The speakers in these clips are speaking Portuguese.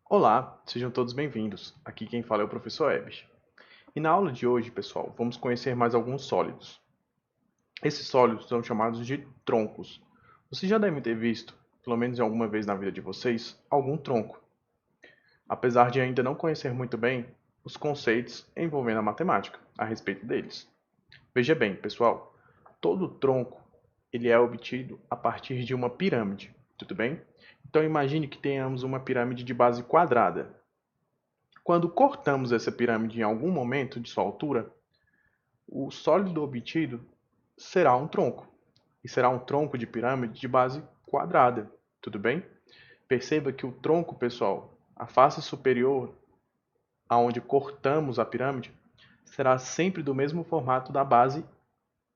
Olá, sejam todos bem-vindos. Aqui quem fala é o professor Ebes. E na aula de hoje, pessoal, vamos conhecer mais alguns sólidos. Esses sólidos são chamados de troncos. Vocês já devem ter visto, pelo menos em alguma vez na vida de vocês, algum tronco. Apesar de ainda não conhecer muito bem os conceitos envolvendo a matemática a respeito deles. Veja bem, pessoal, todo tronco ele é obtido a partir de uma pirâmide, tudo bem? Então imagine que tenhamos uma pirâmide de base quadrada. Quando cortamos essa pirâmide em algum momento de sua altura, o sólido obtido será um tronco. E será um tronco de pirâmide de base quadrada. Tudo bem? Perceba que o tronco, pessoal, a face superior, aonde cortamos a pirâmide, será sempre do mesmo formato da base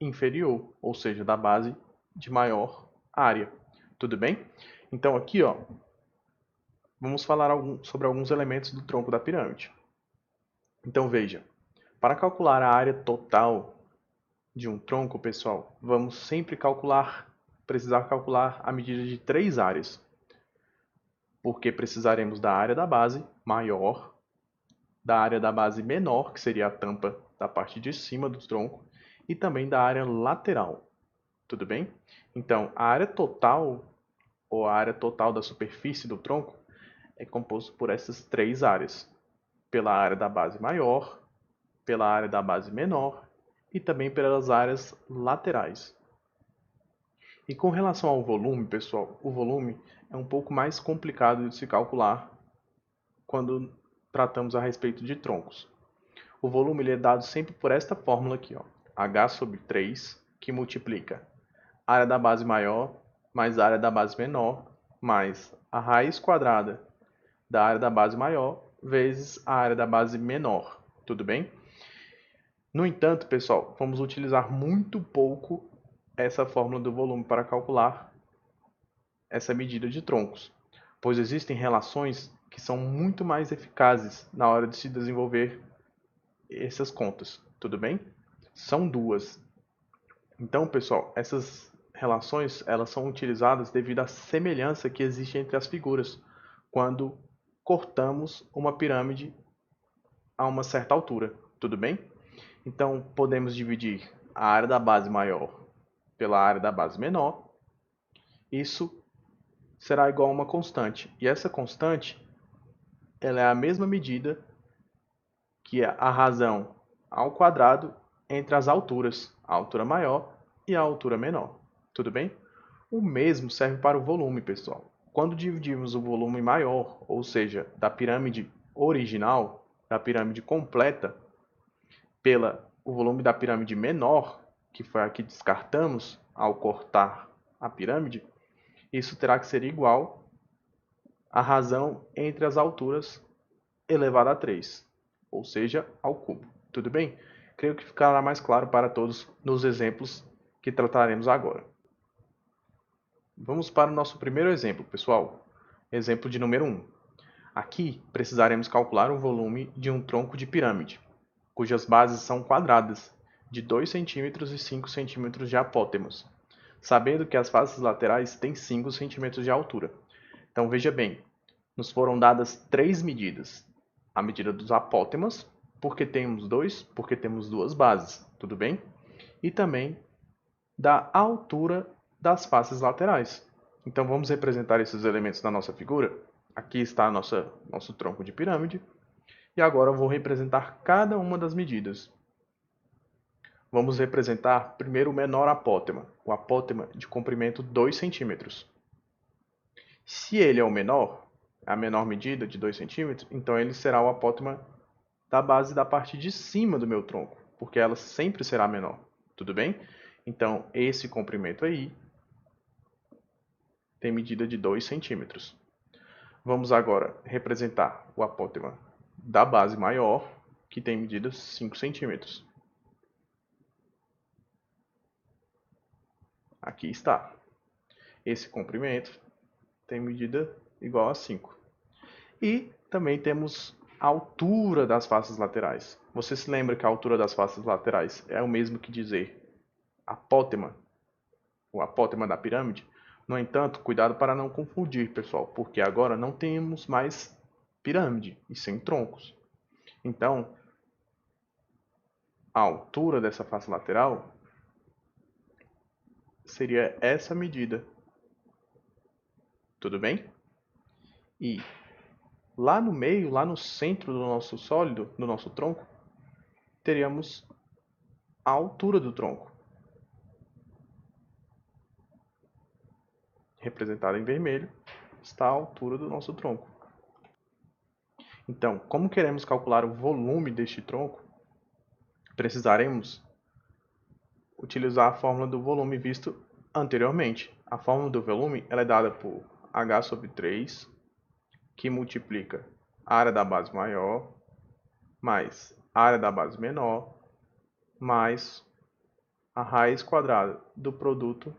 inferior, ou seja, da base de maior área. Tudo bem? Então aqui, ó, vamos falar sobre alguns elementos do tronco da pirâmide. Então veja, para calcular a área total de um tronco, pessoal, vamos sempre precisar calcular a medida de três áreas, porque precisaremos da área da base maior, da área da base menor, que seria a tampa da parte de cima do tronco, e também da área lateral. Tudo bem? Então, a área total, ou a área total da superfície do tronco, é composto por essas três áreas: pela área da base maior, pela área da base menor e também pelas áreas laterais. E com relação ao volume, pessoal, o volume é um pouco mais complicado de se calcular quando tratamos a respeito de troncos. O volume ele é dado sempre por esta fórmula aqui, ó, H sobre 3, que multiplica a área da base maior mais a área da base menor, mais a raiz quadrada da área da base maior vezes a área da base menor. Tudo bem? No entanto, pessoal, vamos utilizar muito pouco essa fórmula do volume para calcular essa medida de troncos, pois existem relações que são muito mais eficazes na hora de se desenvolver essas contas, tudo bem? São duas. Então, pessoal, essas relações elas são utilizadas devido à semelhança que existe entre as figuras quando cortamos uma pirâmide a uma certa altura, tudo bem? Então, podemos dividir a área da base maior pela área da base menor. Isso será igual a uma constante. E essa constante ela é a mesma medida que é a razão ao quadrado entre as alturas, a altura maior e a altura menor. Tudo bem? O mesmo serve para o volume, pessoal. Quando dividimos o volume maior, ou seja, da pirâmide original, da pirâmide completa, pela o volume da pirâmide menor, que foi a que descartamos ao cortar a pirâmide, isso terá que ser igual à razão entre as alturas elevado a 3, ou seja, ao cubo. Tudo bem? Creio que ficará mais claro para todos nos exemplos que trataremos agora. Vamos para o nosso primeiro exemplo, pessoal. Exemplo de número 1. Aqui precisaremos calcular o volume de um tronco de pirâmide, cujas bases são quadradas, de 2 centímetros e 5 centímetros de apótemos, sabendo que as faces laterais têm 5 centímetros de altura. Então veja bem, nos foram dadas três medidas: a medida dos apótemas, porque temos duas bases, tudo bem? E também da altura das faces laterais. Então vamos representar esses elementos na nossa figura. Aqui está nosso tronco de pirâmide. E agora eu vou representar cada uma das medidas. Vamos representar primeiro o menor apótema, o apótema de comprimento 2 centímetros. Se ele é o menor, a menor medida de 2 centímetros, então ele será o apótema da base da parte de cima do meu tronco, porque ela sempre será menor. Tudo bem? Então, esse comprimento aí tem medida de 2 centímetros. Vamos agora representar o apótema da base maior, que tem medida 5 centímetros. Aqui está. Esse comprimento tem medida igual a 5. E também temos a altura das faces laterais. Você se lembra que a altura das faces laterais é o mesmo que dizer apótema, o apótema da pirâmide? No entanto, cuidado para não confundir, pessoal, porque agora não temos mais pirâmide e sem troncos. Então, a altura dessa face lateral seria essa medida. Tudo bem? E lá no meio, lá no centro do nosso sólido, do nosso tronco, teríamos a altura do tronco, representada em vermelho, está a altura do nosso tronco. Então, como queremos calcular o volume deste tronco, precisaremos utilizar a fórmula do volume visto anteriormente. A fórmula do volume ela é dada por H sobre 3, que multiplica a área da base maior, mais a área da base menor, mais a raiz quadrada do produto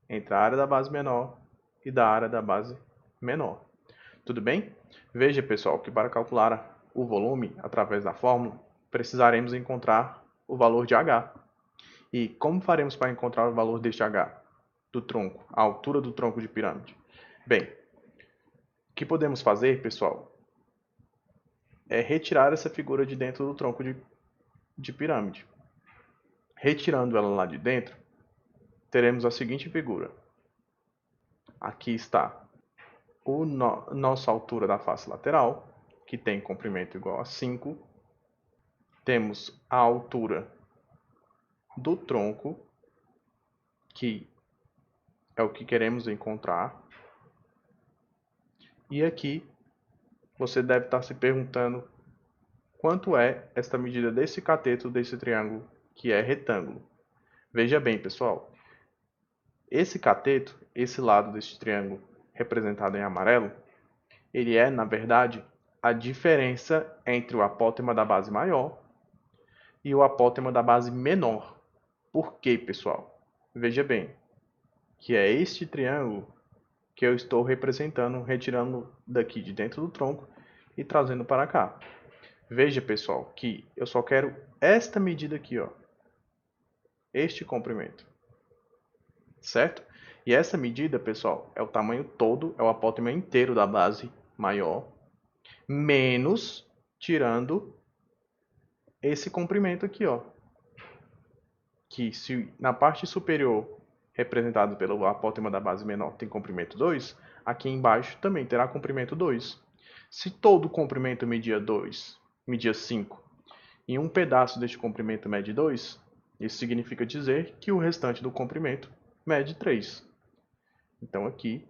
entre a área da base menor e da área da base menor. Tudo bem? Veja, pessoal, que para calcular o volume através da fórmula, precisaremos encontrar o valor de H. E como faremos para encontrar o valor deste H? Do tronco, a altura do tronco de pirâmide. Bem, o que podemos fazer, pessoal, é retirar essa figura de dentro do tronco de pirâmide. Retirando ela lá de dentro, teremos a seguinte figura. Aqui está nossa altura da face lateral, que tem comprimento igual a 5. Temos a altura do tronco, que é o que queremos encontrar. E aqui você deve estar se perguntando quanto é esta medida desse cateto desse triângulo que é retângulo. Veja bem, pessoal, esse cateto, esse lado deste triângulo representado em amarelo, ele é, na verdade, a diferença entre o apótema da base maior e o apótema da base menor. Por quê, pessoal? Veja bem, que é este triângulo que eu estou representando, retirando daqui de dentro do tronco e trazendo para cá. Veja, pessoal, que eu só quero esta medida aqui, ó, este comprimento, certo? E essa medida, pessoal, é o tamanho todo, é o apótema inteiro da base maior, menos tirando esse comprimento aqui, ó, que se na parte superior, representado pelo apótema da base menor, tem comprimento 2, aqui embaixo também terá comprimento 2. Se todo o comprimento media 5, e um pedaço deste comprimento mede 2, isso significa dizer que o restante do comprimento mede 3. Então aqui,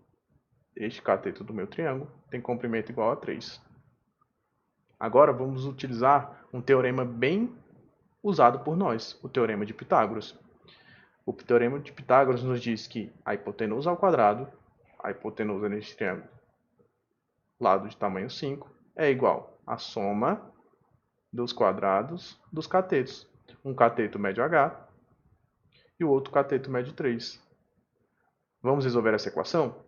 este cateto do meu triângulo tem comprimento igual a 3. Agora vamos utilizar um teorema bem usado por nós, o Teorema de Pitágoras. O Teorema de Pitágoras nos diz que a hipotenusa ao quadrado, a hipotenusa neste triângulo, lado de tamanho 5, é igual à soma dos quadrados dos catetos. Um cateto mede H e o outro cateto mede 3. Vamos resolver essa equação?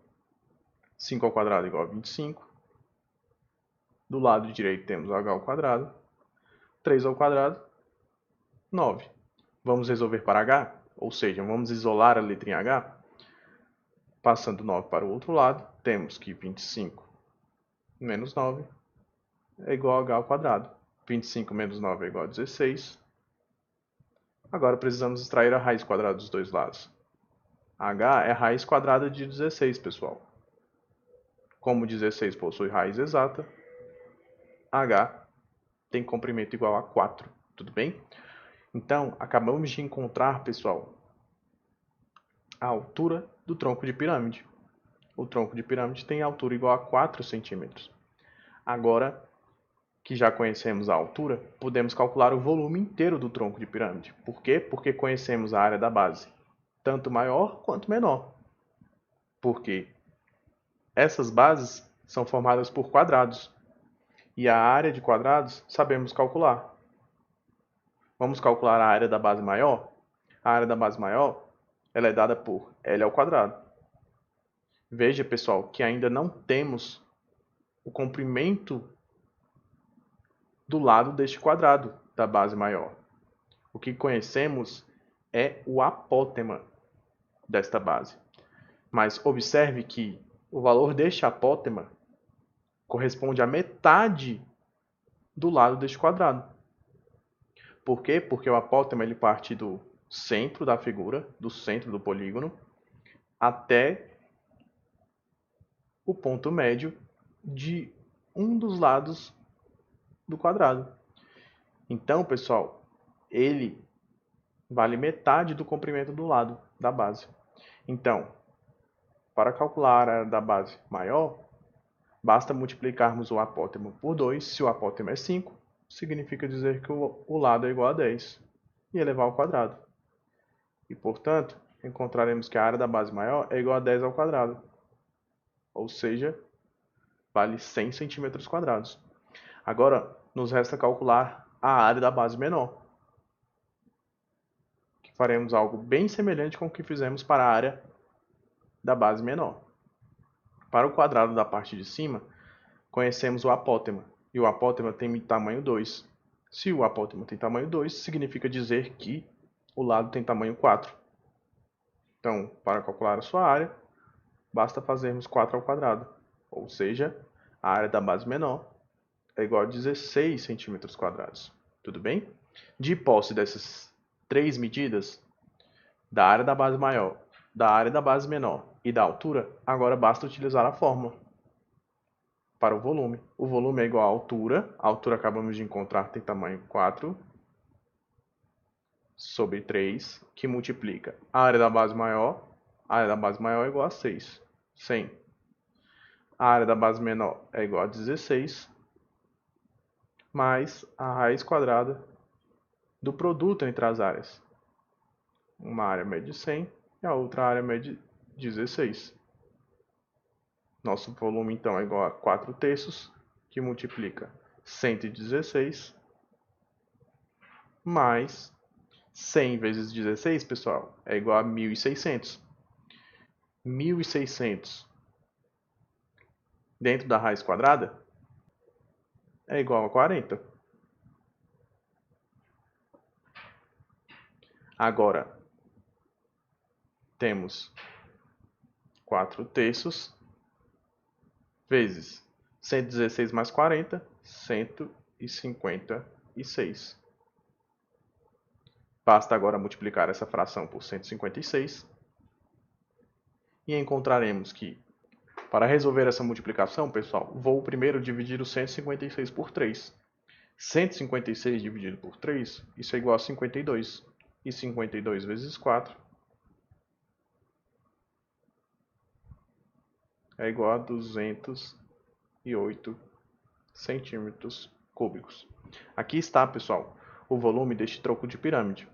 5 ao quadrado é igual a 25. Do lado direito temos H ao quadrado. 3 ao quadrado, 9. Vamos resolver para H? Ou seja, vamos isolar a letrinha H? Passando 9 para o outro lado, temos que 25 menos 9 é igual a H ao quadrado. 25 menos 9 é igual a 16. Agora precisamos extrair a raiz quadrada dos dois lados. H é a raiz quadrada de 16, pessoal. Como 16 possui raiz exata, H tem comprimento igual a 4. Tudo bem? Então, acabamos de encontrar, pessoal, a altura do tronco de pirâmide. O tronco de pirâmide tem altura igual a 4 centímetros. Agora que já conhecemos a altura, podemos calcular o volume inteiro do tronco de pirâmide. Por quê? Porque conhecemos a área da base, tanto maior quanto menor. Porque essas bases são formadas por quadrados, e a área de quadrados sabemos calcular. Vamos calcular a área da base maior? A área da base maior ela é dada por L ao quadrado. Veja, pessoal, que ainda não temos o comprimento do lado deste quadrado da base maior. O que conhecemos é o apótema desta base. Mas observe que o valor deste apótema corresponde à metade do lado deste quadrado. Por quê? Porque o apótema ele parte do centro da figura, do centro do polígono, até o ponto médio de um dos lados do quadrado. Então, pessoal, ele vale metade do comprimento do lado da base. Então, para calcular a área da base maior, basta multiplicarmos o apótema por 2. Se o apótema é 5, significa dizer que o lado é igual a 10 e elevar ao quadrado. E, portanto, encontraremos que a área da base maior é igual a 10 ao quadrado, ou seja, vale 100 centímetros quadrados. Agora, nos resta calcular a área da base menor, que faremos algo bem semelhante com o que fizemos para a área da base menor. Para o quadrado da parte de cima, conhecemos o apótema, e o apótema tem tamanho 2. Se o apótema tem tamanho 2, significa dizer que o lado tem tamanho 4. Então, para calcular a sua área, basta fazermos 4 ao quadrado, ou seja, a área da base menor é igual a 16 centímetros quadrados. Tudo bem? De posse dessas três medidas, da área da base maior, da área da base menor e da altura, agora basta utilizar a fórmula para o volume. O volume é igual à altura. A altura acabamos de encontrar tem tamanho 4 sobre 3, que multiplica a área da base maior. A área da base maior é igual a 6. 100. A área da base menor é igual a 16, mais a raiz quadrada do produto entre as áreas. Uma área mede 100 e a outra área mede 16. Nosso volume, então, é igual a 4 terços, que multiplica 116, mais 100 vezes 16, pessoal, é igual a 1.600. 1.600 dentro da raiz quadrada é igual a 40. Agora, temos 4 terços vezes 116 mais 40, 156. Basta agora multiplicar essa fração por 156 e encontraremos que, para resolver essa multiplicação, pessoal, vou primeiro dividir o 156 por 3. 156 dividido por 3, isso é igual a 52. E 52 vezes 4 é igual a 208 centímetros cúbicos. Aqui está, pessoal, o volume deste tronco de pirâmide.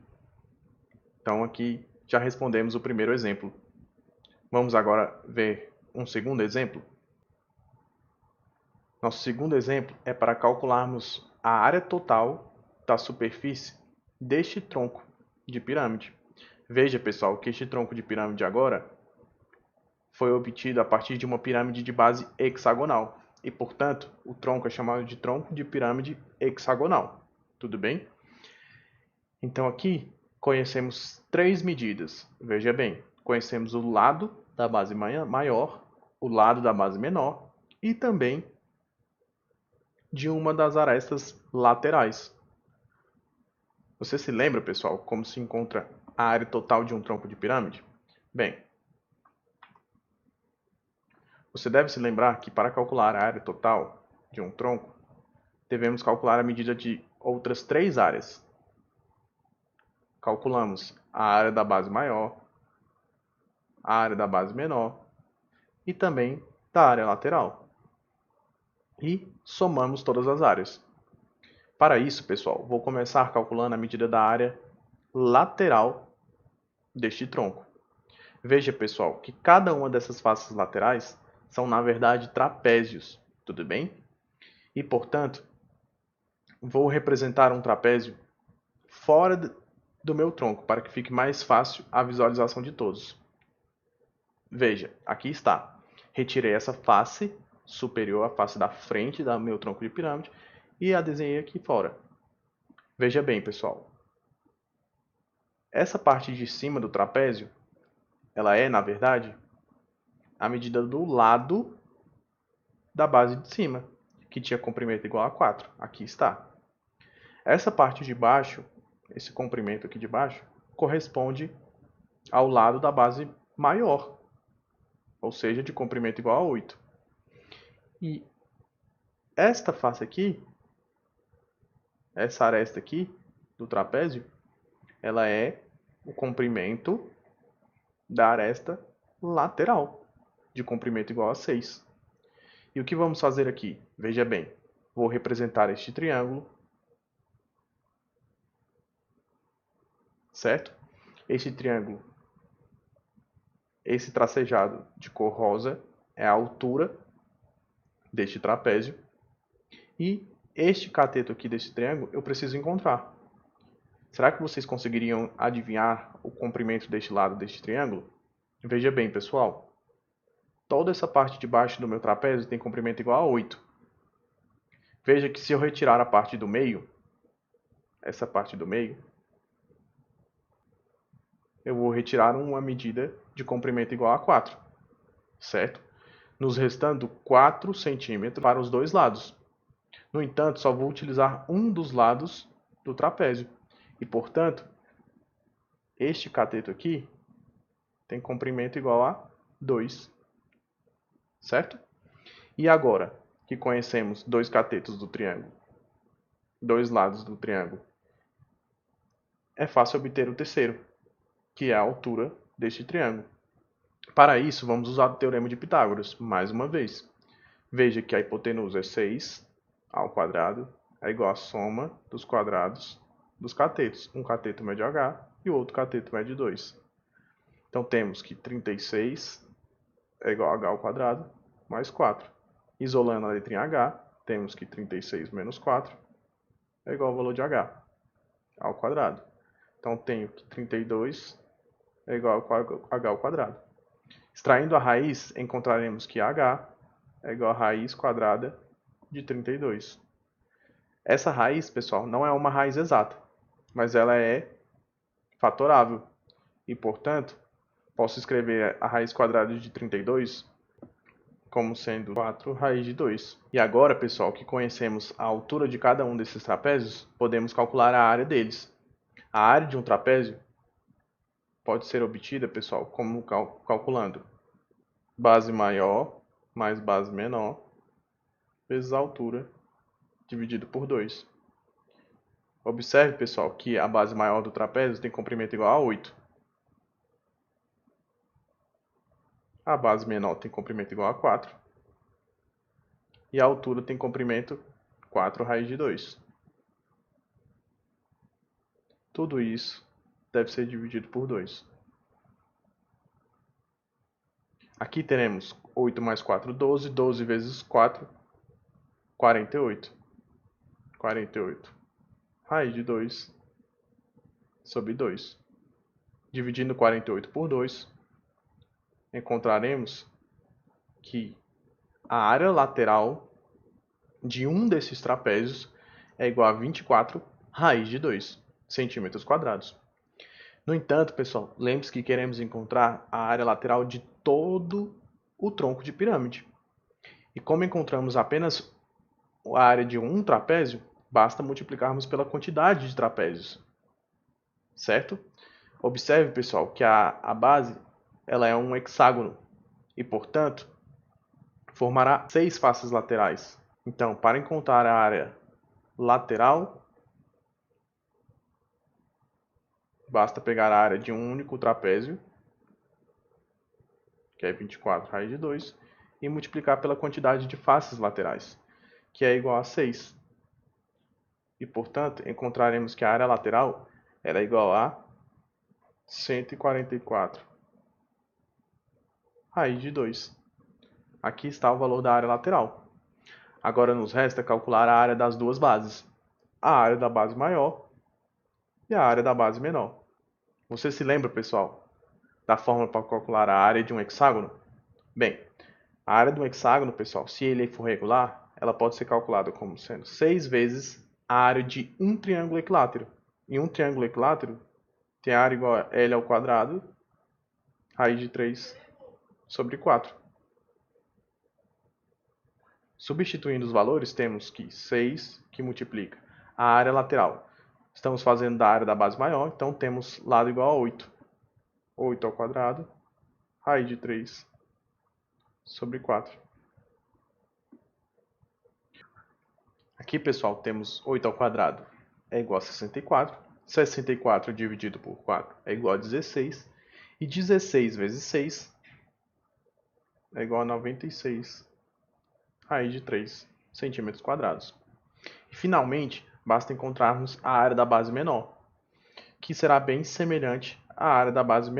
Então, aqui já respondemos o primeiro exemplo. Vamos agora ver um segundo exemplo. Nosso segundo exemplo é para calcularmos a área total da superfície deste tronco de pirâmide. Veja, pessoal, que este tronco de pirâmide agora foi obtido a partir de uma pirâmide de base hexagonal. E, portanto, o tronco é chamado de tronco de pirâmide hexagonal. Tudo bem? Então, aqui conhecemos três medidas. Veja bem, conhecemos o lado da base maior, o lado da base menor e também de uma das arestas laterais. Você se lembra, pessoal, como se encontra a área total de um tronco de pirâmide? Bem, você deve se lembrar que para calcular a área total de um tronco, devemos calcular a medida de outras três áreas. Calculamos a área da base maior, a área da base menor e também da área lateral. E somamos todas as áreas. Para isso, pessoal, vou começar calculando a medida da área lateral deste tronco. Veja, pessoal, que cada uma dessas faces laterais são, na verdade, trapézios, tudo bem? E, portanto, vou representar um trapézio fora do meu tronco, para que fique mais fácil a visualização de todos. Veja, aqui está. Retirei essa face superior, a face da frente do meu tronco de pirâmide, e a desenhei aqui fora. Veja bem, pessoal. Essa parte de cima do trapézio, ela é, na verdade, a medida do lado da base de cima, que tinha comprimento igual a 4. Aqui está. Essa parte de baixo, esse comprimento aqui de baixo, corresponde ao lado da base maior, ou seja, de comprimento igual a 8. E esta face aqui, essa aresta aqui do trapézio, ela é o comprimento da aresta lateral, de comprimento igual a 6. E o que vamos fazer aqui? Veja bem, vou representar este triângulo, certo? Este triângulo, esse tracejado de cor rosa, é a altura deste trapézio. E este cateto aqui desse triângulo eu preciso encontrar. Será que vocês conseguiriam adivinhar o comprimento deste lado deste triângulo? Veja bem, pessoal. Toda essa parte de baixo do meu trapézio tem comprimento igual a 8. Veja que se eu retirar a parte do meio, essa parte do meio, eu vou retirar uma medida de comprimento igual a 4, certo? Nos restando 4 centímetros para os dois lados. No entanto, só vou utilizar um dos lados do trapézio. E, portanto, este cateto aqui tem comprimento igual a 2, certo? E agora que conhecemos dois catetos do triângulo, dois lados do triângulo, é fácil obter o terceiro, que é a altura deste triângulo. Para isso, vamos usar o teorema de Pitágoras, mais uma vez. Veja que a hipotenusa é 6 ao quadrado é igual à soma dos quadrados dos catetos. Um cateto mede h e o outro cateto mede 2. Então temos que 36 é igual a h ao quadrado mais 4. Isolando a letrinha h, temos que 36 menos 4 é igual ao valor de h ao quadrado. Então tenho que 32 é igual a h ao quadrado. Extraindo a raiz, encontraremos que h é igual a raiz quadrada de 32. Essa raiz, pessoal, não é uma raiz exata, mas ela é fatorável. E, portanto, posso escrever a raiz quadrada de 32 como sendo 4 raiz de 2. E agora, pessoal, que conhecemos a altura de cada um desses trapézios, podemos calcular a área deles. A área de um trapézio pode ser obtida, pessoal, como calculando base maior mais base menor vezes a altura dividido por 2. Observe, pessoal, que a base maior do trapézio tem comprimento igual a 8. A base menor tem comprimento igual a 4. E a altura tem comprimento 4 raiz de 2. Tudo isso deve ser dividido por 2. Aqui teremos 8 mais 4, 12. 12 vezes 4, 48. 48 raiz de 2 sobre 2. Dividindo 48 por 2, encontraremos que a área lateral de um desses trapézios é igual a 24 raiz de 2 centímetros quadrados. No entanto, pessoal, lembre-se que queremos encontrar a área lateral de todo o tronco de pirâmide. E como encontramos apenas a área de um trapézio, basta multiplicarmos pela quantidade de trapézios, certo? Observe, pessoal, que a base ela é um hexágono e, portanto, formará 6 faces laterais. Então, para encontrar a área lateral, basta pegar a área de um único trapézio, que é 24 raiz de 2, e multiplicar pela quantidade de faces laterais, que é igual a 6. E, portanto, encontraremos que a área lateral era igual a 144 raiz de 2. Aqui está o valor da área lateral. Agora nos resta calcular a área das duas bases, a área da base maior e a área da base menor. Você se lembra, pessoal, da fórmula para calcular a área de um hexágono? Bem, a área de um hexágono, pessoal, se ele for regular, ela pode ser calculada como sendo 6 vezes a área de um triângulo equilátero. E um triângulo equilátero tem a área igual a L ao quadrado, raiz de 3 sobre 4. Substituindo os valores, temos que 6 que multiplica a área lateral. Estamos fazendo da área da base maior, então temos lado igual a 8. 8 ao quadrado, raiz de 3 sobre 4. Aqui, pessoal, temos 8 ao quadrado é igual a 64. 64 dividido por 4 é igual a 16. E 16 vezes 6 é igual a 96 raiz de 3 centímetros quadrados. E, finalmente, basta encontrarmos a área da base menor, que será bem semelhante à área da base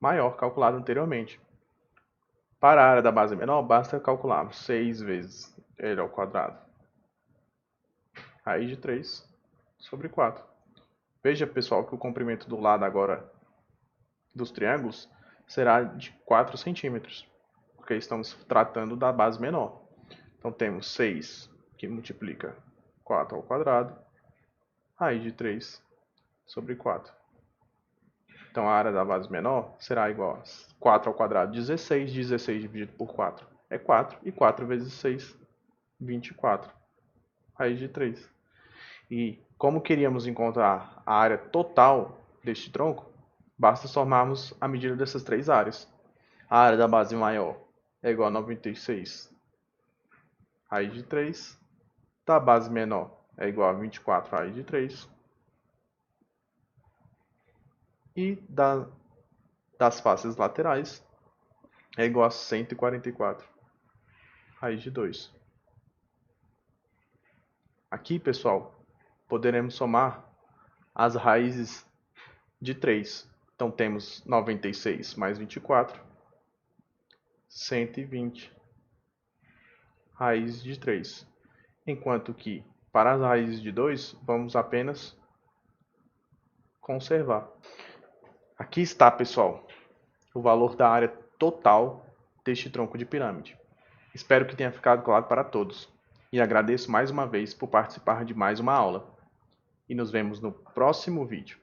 maior calculada anteriormente. Para a área da base menor, basta calcularmos 6 vezes L ao quadrado, raiz de 3 sobre 4. Veja, pessoal, que o comprimento do lado agora dos triângulos será de 4 centímetros, porque estamos tratando da base menor. Então temos 6 que multiplica 4 ao quadrado, raiz de 3 sobre 4. Então a área da base menor será igual a 4 ao quadrado, 16. 16 dividido por 4 é 4. E 4 vezes 6, 24. Raiz de 3. E como queríamos encontrar a área total deste tronco, basta somarmos a medida dessas três áreas. A área da base maior é igual a 96 raiz de 3. Da base menor é igual a 24 raiz de 3. E das faces laterais é igual a 144 raiz de 2. Aqui, pessoal, poderemos somar as raízes de 3. Então temos 96 mais 24, 120 raiz de 3. Enquanto que para as raízes de 2, vamos apenas conservar. Aqui está, pessoal, o valor da área total deste tronco de pirâmide. Espero que tenha ficado claro para todos. E agradeço mais uma vez por participar de mais uma aula. E nos vemos no próximo vídeo.